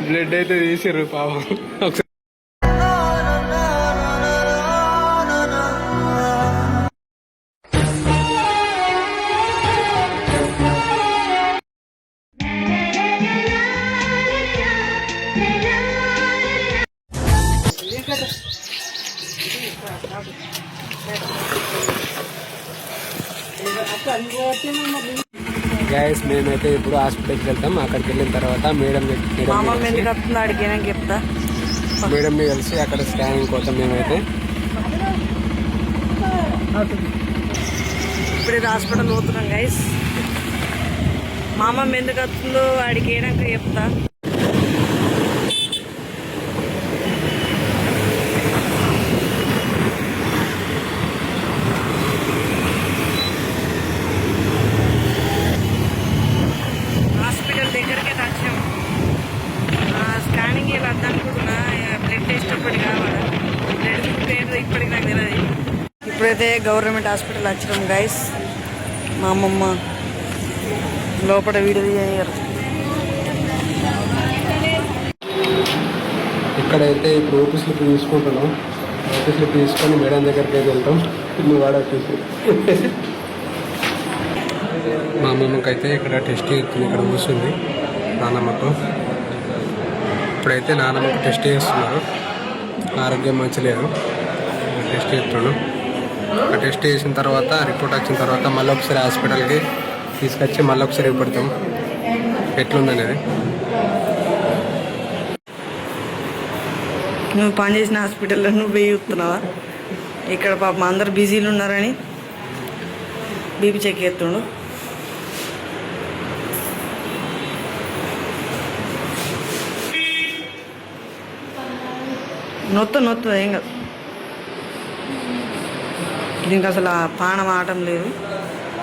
Blood అయితే తీసిర్రు పాపం. ఒకసారి గైస్ మేమైతే ఇప్పుడు హాస్పిటల్కి వెళ్తాం. అక్కడికి వెళ్ళిన తర్వాత మేడంని కలిసి అక్కడ స్కానింగ్ కోసం మేమైతే ఇప్పుడు హాస్పిటల్ పోతున్నాం గైస్. మా అమ్మమ్మ ఎందుకు వస్తుందో వాడికి ఏనాక చెప్తా. హాస్పిటల్ దగ్గరికి వచ్చాం. స్కానింగ్ ఇలా వద్దనుకుంటున్నా. బ్లడ్ టెస్ట్ ఇప్పటికి కావాలా, బ్లడ్ ఇప్పటికి నాకు తెలియదు. ఇప్పుడైతే గవర్నమెంట్ హాస్పిటల్ వచ్చినాం గైస్. మా అమ్మమ్మ లోపల వీడియో తీయరు. ఇక్కడైతే ఇప్పుడు ఓపీ స్లిప్ తీసుకుంటున్నాం. ఓపీ స్లిప్ తీసుకొని మేడం దగ్గరికి అయితే వెళ్తాం. నువ్వు వాడొచ్చేసి మా అమ్మమ్మకి అయితే ఇక్కడ టెస్ట్ చేస్తుంది. ఇక్కడ కూర్చుంది నాన్నమ్మతో. ఇప్పుడైతే నాన్నమ్మకు టెస్ట్ చేస్తున్నారు. ఆరోగ్యం మంచిలేదు, టెస్ట్ చేస్తున్నాడు. ఆ టెస్ట్ చేసిన తర్వాత రిపోర్ట్ వచ్చిన తర్వాత మళ్ళీ ఒకసారి హాస్పిటల్కి తీసుకొచ్చి మళ్ళీ ఒకసారి పెడతాం ఎట్లుందనేది. నువ్వు పనిచేసిన హాస్పిటల్లో నువ్వు పోయి చూస్తున్నావా? ఇక్కడ పాపం అందరు బిజీలు ఉన్నారని బీపీ చెక్ చేస్తుండు. నొత్తు ఏం కాదు. దీనికి అసలు పానం ఆడటం లేదు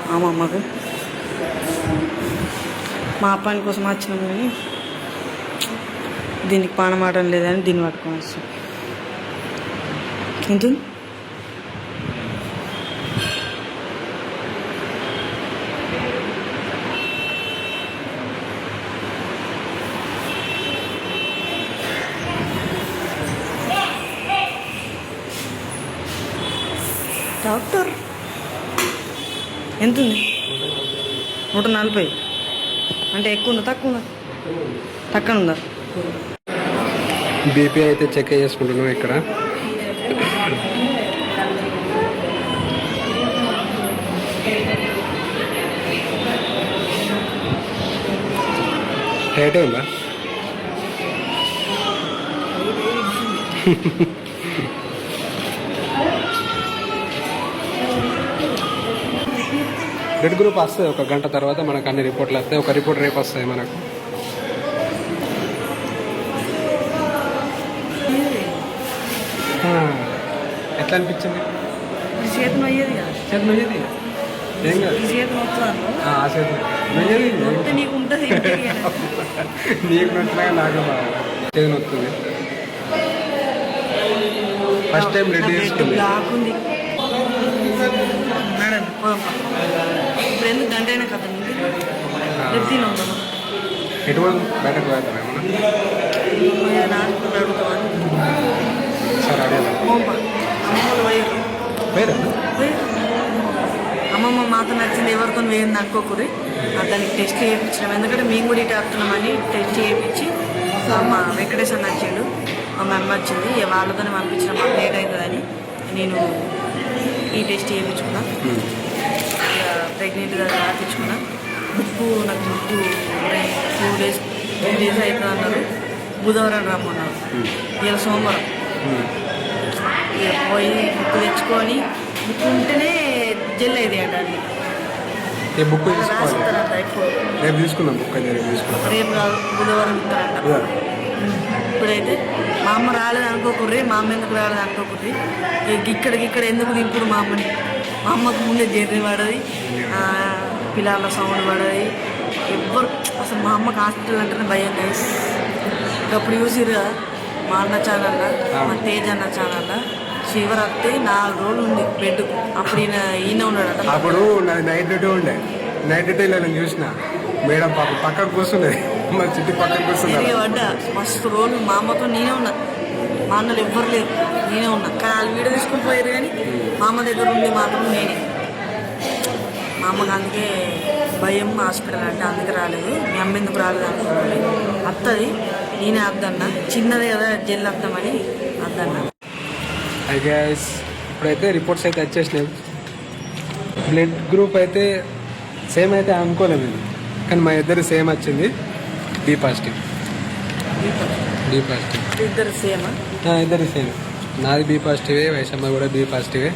మా అమ్మమ్మకు. మా అప్పాని కోసం వచ్చినాం కానీ దీనికి పానం ఆడటం లేదని దీన్ని పట్టుకొని వస్తాం. ఎంత డాక్టర్ ఎంత ఉంది? 140. అంటే ఎక్కువ ఉందా తక్కువ ఉందా? తక్కువ ఉందా? బీపీ అయితే చెక్ చేసుకుంటున్నాం ఇక్కడ. రేటే ఉందా? బ్లడ్ గ్రూప్ వస్తుంది 1 గంట తర్వాత మనకు అన్ని రిపోర్ట్లు వస్తాయి. ఒక రిపోర్ట్ రేపు వస్తాయి మనకు. ఎట్లా అనిపించింది? చేతి నొయ్యేది కదా, చేతి నొయ్యేది ఏం కాదు. చేతి నొయ్యేది నీకు ఉంటుంది, నీకు నొచ్చినా నాకు చేతి నొస్తుంది. ఫస్ట్ టైం బ్లడ్ తీసుకుంది. బ్లాక్ ఉంది మేడం. ఇప్పుడు ఎందుకు గంట అయినా కదా తిన ఉందా? ఎటువంటి బయటకు వెళ్తారా ఏమన్నా? అడుగుతామని సరే అడగదా? అమ్మమ్మ మాతో నచ్చింది, ఎవరితో వేయింది అనుకోకూరి. దానికి టెస్ట్ చేయించినాం. ఎందుకంటే మేము కూడా ఇటు వస్తున్నామని టెస్ట్ చేయించి మా వెంకటేశ్వర నచ్చిండు, మా అమ్మ వచ్చింది, వాళ్ళతోనే పంపించిన మాకు లేట్ అవుతుందని నేను ఈ టెస్ట్ చేయించుకున్నా. ప్రెగ్నెంట్గా రాపించుకున్నా. నాకు బుక్కు 2 డేస్ అవుతుంది అన్నారు. బుధవారం రమ్మన్నారు. ఇలా సోమవారం పోయి బుక్ తెచ్చుకొని, బుక్ ఉంటేనే జెల్ అయింది అండి. బుక్ రేపు తీసుకున్నాం. బుక్ అయితే రేపు కాదు, బుధవారం ఇస్తారంట. ఇప్పుడైతే మా అమ్మ రాలేదు అనుకోకుర్రి, మా అమ్మ ఎందుకు రాలేదు అనుకోకుర్రి. ఇక్కడ ఎందుకు దింపుడు మా అమ్మని? మా అమ్మకు ముందే జర్నీ పడది, పిల్లల సౌండ్ పడది. ఎవ్వరు అసలు మా అమ్మకి హాస్పిటల్ అంటేనే భయం గైస్. అప్పుడు చూసిరు మా అన్న ఛానల్లో, మా తేజ్ అన్న ఛానల్లో శివరాత్రి 4 రోజులు ఉంది బెడ్కు. అప్పుడు ఈయన ఉన్నాడు. అప్పుడు నైట్ డ్యూటీ ఉండే. నైట్ డ్యూటీలో నేను చూసిన మేడం పక్కకు కూర్చున్నది. మరి చిట్టి పక్కన కూర్చున్నారు. పడ్డా మస్తు రోజులు మా అమ్మతో నేనే ఉన్నా, మా అన్నలు ఎవ్వరు లేరు, నేనే ఉన్నా. కానీ వాళ్ళు వీడియో తీసుకుని పోయారు, కానీ మా అమ్మ దగ్గర ఉండి మాత్రం నేనే. మా అమ్మకి అందుకే భయం హాస్పిటల్ అంటే అందుకే రాలేదు. మీ అమ్మ ఎందుకు రాలేదు అనుకోండి, అత్తది నేనే వద్దన్నా, చిన్నది కదా జల్లు వద్దామని వద్దన్నా. ఐ గైస్ ఇప్పుడైతే రిపోర్ట్స్ అయితే వచ్చేసినాయి. బ్లడ్ గ్రూప్ అయితే సేమ్ అయితే అనుకోలేదు నేను, కానీ మా ఇద్దరు సేమ్ వచ్చింది. B positive. ఇద్దరు సేమా? ఇద్దరు సేమ్. నాది బి పాజిటివే, వైశమ్మ కూడా బి పాజిటివే.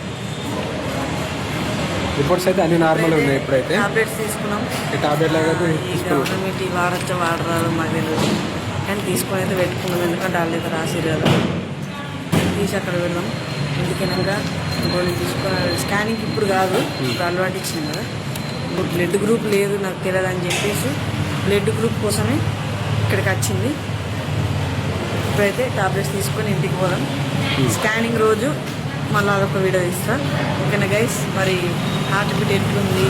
రిపోర్ట్స్ అయితే అన్ని నార్మల్ ఉన్నాయి. ఇప్పుడైతే టాబ్లెట్స్ తీసుకున్నాం. ఈ టాబ్లెట్ లాగా గవర్నమెంట్ వాడచ్చా వాడరాదు మాకు తెలియదు, కానీ తీసుకొని అయితే పెట్టుకున్నాం. ఎందుకంటే వాళ్ళు అయితే రాసిరు కదా, తీసి అక్కడ వెళ్ళాం. ఎందుకనగా ఇంకోటి తీసుకొని స్కానింగ్ ఇప్పుడు కాదు, ఇప్పుడు అలవాటు ఇచ్చింది కదా. ఇప్పుడు బ్లడ్ గ్రూప్ లేదు నాకు తెలియదు అని చెప్పేసి బ్లడ్ గ్రూప్ కోసమే ఇక్కడికి వచ్చింది. ఇప్పుడైతే టాబ్లెట్స్ తీసుకొని ఇంటికి పోదాం. స్కానింగ్ రోజు మళ్ళీ అదొక వీడియో తీస్తా. ఓకేనా గైస్? మరి హార్ట్ బీట్ ఎట్లుంది,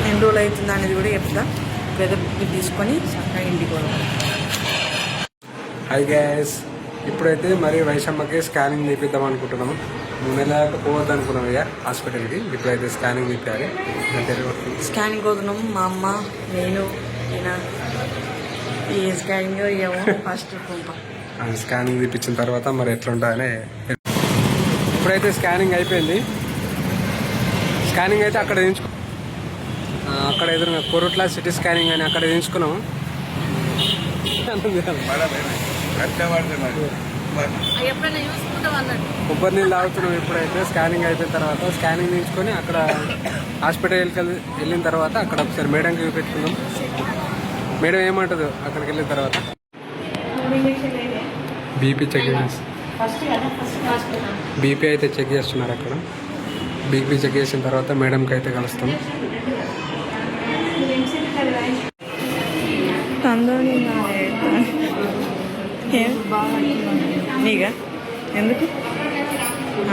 ఎన్ని రోజులు అవుతుంది అనేది కూడా చెప్తా. ఇప్పుడైతే బుక్ తీసుకొని చక్కగా ఇంటికి పోదాం. హై గైస్, ఇప్పుడైతే మరి వైశమ్మకి స్కానింగ్ తీపిద్దాం అనుకుంటున్నాము. 3 నెలల దాకా పోవద్దు అనుకున్నాం ఇక హాస్పిటల్కి. ఇప్పుడైతే స్కానింగ్ తీపాలి. స్కానింగ్ వస్తున్నాము మా అమ్మ, నేను, ఏ స్కానింగ్ ఏమో ఫస్ట్ స్కానింగ్ తీపించిన తర్వాత మరి ఎట్లుంటాయని. ఇప్పుడైతే స్కానింగ్ అయిపోయింది. స్కానింగ్ అయితే అక్కడ అక్కడ ఎదురుగా కొరుట్ల సిటీ స్కానింగ్ అని అక్కడ తీయించుకున్నాము. కొబ్బరి నీళ్ళు తాగుతున్నాం. ఇప్పుడైతే స్కానింగ్ అయిపోయిన తర్వాత స్కానింగ్ తీయించుకొని అక్కడ హాస్పిటల్కి వెళ్ళిన తర్వాత అక్కడ ఒకసారి మేడంకి చూపెట్టుకున్నాం. మేడం ఏమంటుందో అక్కడికి వెళ్ళిన తర్వాత బీపీ చెక్ బీపీ అయితే చెక్ చేస్తున్నారు అక్కడ. బీపీ చెక్ చేసిన తర్వాత మేడంకి అయితే కలుస్తాం. నీగా ఎందుకు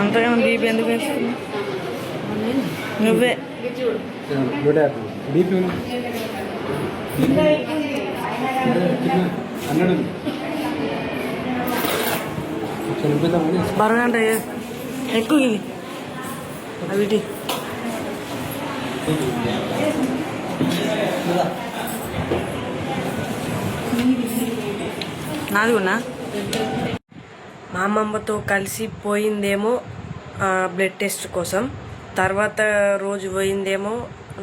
అంతగా బీపీ ఎందుకు వేసుకున్నావు? నువ్వే బీపీ అన్నాడు బరగంట ఎక్కువ ఇది అవిటి నాది ఉన్నా. మా అమ్మమ్మతో కలిసి పోయిందేమో బ్లడ్ టెస్ట్ కోసం, తర్వాత రోజు పోయిందేమో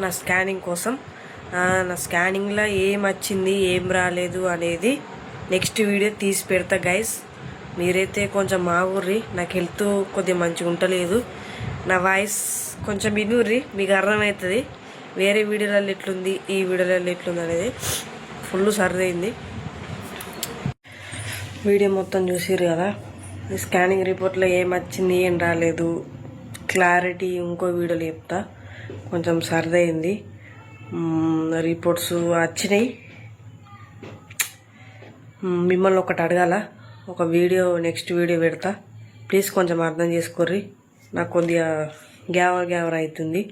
నా స్కానింగ్ కోసం. నా స్కానింగ్లో ఏం వచ్చింది ఏం రాలేదు అనేది నెక్స్ట్ వీడియో తీసి పెడతా గైస్. మీరైతే కొంచెం మా ఊర్రి, నాకు హెల్త్ కొద్దిగా మంచిగా ఉండలేదు. నా వాయిస్ కొంచెం వినుర్రి, మీకు అర్థమవుతుంది వేరే వీడియోలలో ఎట్లుంది ఈ వీడియోలలో ఎట్లుంది అనేది. ఫుల్ సర్దైంది. వీడియో మొత్తం చూసిర్రు కదా. స్కానింగ్ రిపోర్ట్లో ఏం వచ్చింది ఏం రాలేదు క్లారిటీ ఇంకో వీడియోలో చెప్తా. కొంచెం సర్దైంది. రిపోర్ట్స్ వచ్చినాయి. మిమ్మల్ని ఒకటి అడగాల, ఒక వీడియో నెక్స్ట్ వీడియో పెడతా. ప్లీజ్ కొంచెం అర్థం చేసుకోర్రి, నాకు కొద్దిగా గ్యావర్ అవుతుంది.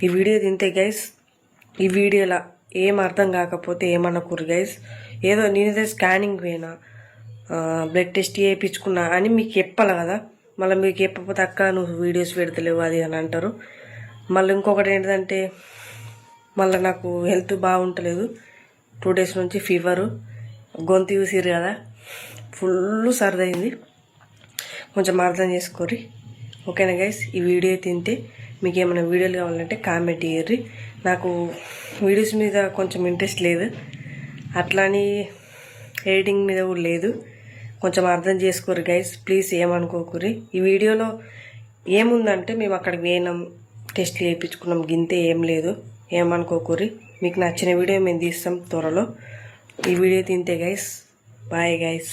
ఈ వీడియో తింటే గైస్, ఈ వీడియోలో ఏం అర్థం కాకపోతే ఏమనుకోరు గైస్. ఏదో నేనైతే స్కానింగ్ పోయినా బ్లడ్ టెస్ట్ చేయించుకున్నా అని మీకు చెప్పాలి కదా. మళ్ళీ మీకు చెప్పకపోతే అక్క నువ్వు వీడియోస్ పెడతలేవు అది అని అంటారు. మళ్ళీ ఇంకొకటి ఏంటంటే మళ్ళీ నాకు హెల్త్ బాగుంటలేదు. 2 days నుంచి ఫీవరు, గొంతు చూసిర్రు కదా, ఫుల్ సర్దైంది. కొంచెం అర్థం చేసుకోర్రి. ఓకేనా గైస్? ఈ వీడియో తింటే మీకు ఏమైనా వీడియోలు కావాలంటే కామెంట్ చేయర్రి. నాకు వీడియోస్ మీద కొంచెం ఇంట్రెస్ట్ లేదు, అట్లాని ఎడిటింగ్ మీద కూడా లేదు. కొంచెం అర్థం చేసుకోరు గైస్, ప్లీజ్ ఏమనుకోకూరి. ఈ వీడియోలో ఏముందంటే మేము అక్కడికి పోయినాం, టెస్ట్లు చేయించుకున్నాం, గింతే, ఏం లేదు. ఏమనుకోకూరి. మీకు నచ్చిన వీడియో మేము తీస్తాం త్వరలో. ఈ వీడియో తింటే గైస్. Bye guys.